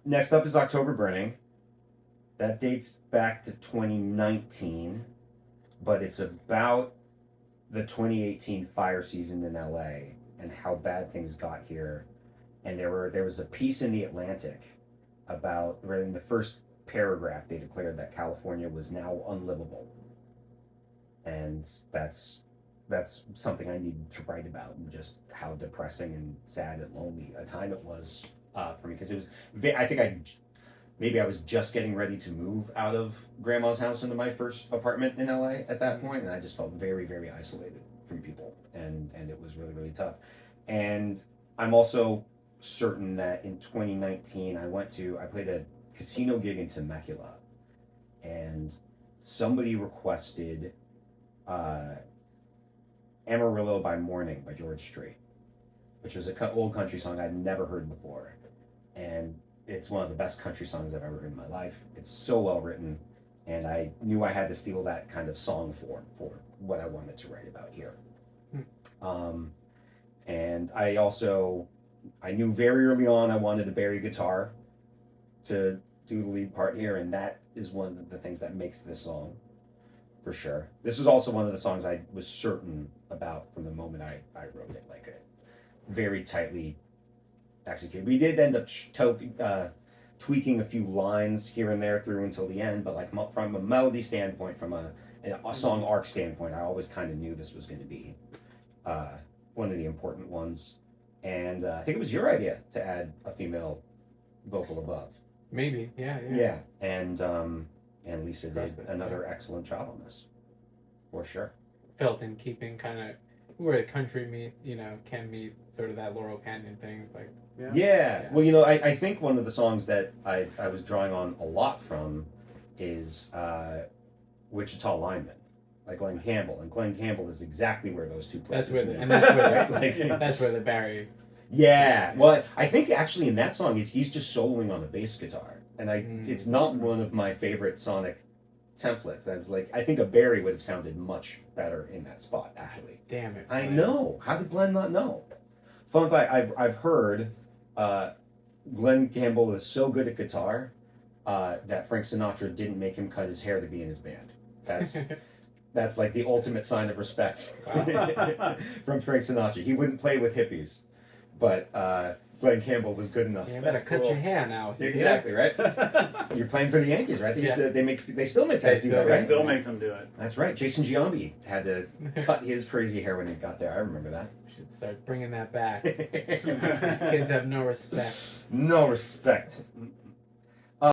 Next up is October Burning. That dates back to 2019, but it's about the 2018 fire season in LA and how bad things got here. And there was a piece in the Atlantic about, right in the first paragraph, they declared that California was now unlivable, and that's something I needed to write about, and just how depressing and sad and lonely a time it was for me, because it was. I think maybe I was just getting ready to move out of grandma's house into my first apartment in LA at that point, and I just felt very, very isolated from people, and it was really, really tough. And I'm also certain that in 2019 I played a casino gig in Temecula, and somebody requested Amarillo by Morning by George Strait, which was an old country song I'd never heard before, and it's one of the best country songs I've ever heard in my life. It's so well written, and I knew I had to steal that kind of song for what I wanted to write about here. And I knew very early on I wanted a Barry guitar to do the lead part here, and that is one of the things that makes this song, for sure. This is also one of the songs I was certain about from the moment I wrote it, like a very tightly executed. We did end up tweaking a few lines here and there through until the end, but like from a melody standpoint, from a song arc standpoint, I always kind of knew this was going to be one of the important ones. And I think it was your idea to add a female vocal above. Maybe, yeah. Yeah, and Lisa did another excellent job on this, for sure. Felt in keeping kind of where country can meet sort of that Laurel Canyon thing. Like, yeah. Well, I think one of the songs that I was drawing on a lot from is Wichita Lineman by Glenn Campbell, and Glenn Campbell is exactly where those two places. That's where the Barry. Yeah. Well, I think actually in that song he's just soloing on the bass guitar, and it's not one of my favorite Sonic templates. I think a Barry would have sounded much better in that spot, actually. Damn it. I know. How did Glenn not know? Fun fact, I've heard Glenn Campbell is so good at guitar that Frank Sinatra didn't make him cut his hair to be in his band. That's like the ultimate sign of respect from Frank Sinatra. He wouldn't play with hippies, but Glenn Campbell was good enough. You better cut your hair now. Exactly, right? You're playing for the Yankees, right? They still make guys do that, right? They still make them do it. That's right. Jason Giambi had to cut his crazy hair when he got there. I remember that. We should start bringing that back. These kids have no respect. No respect.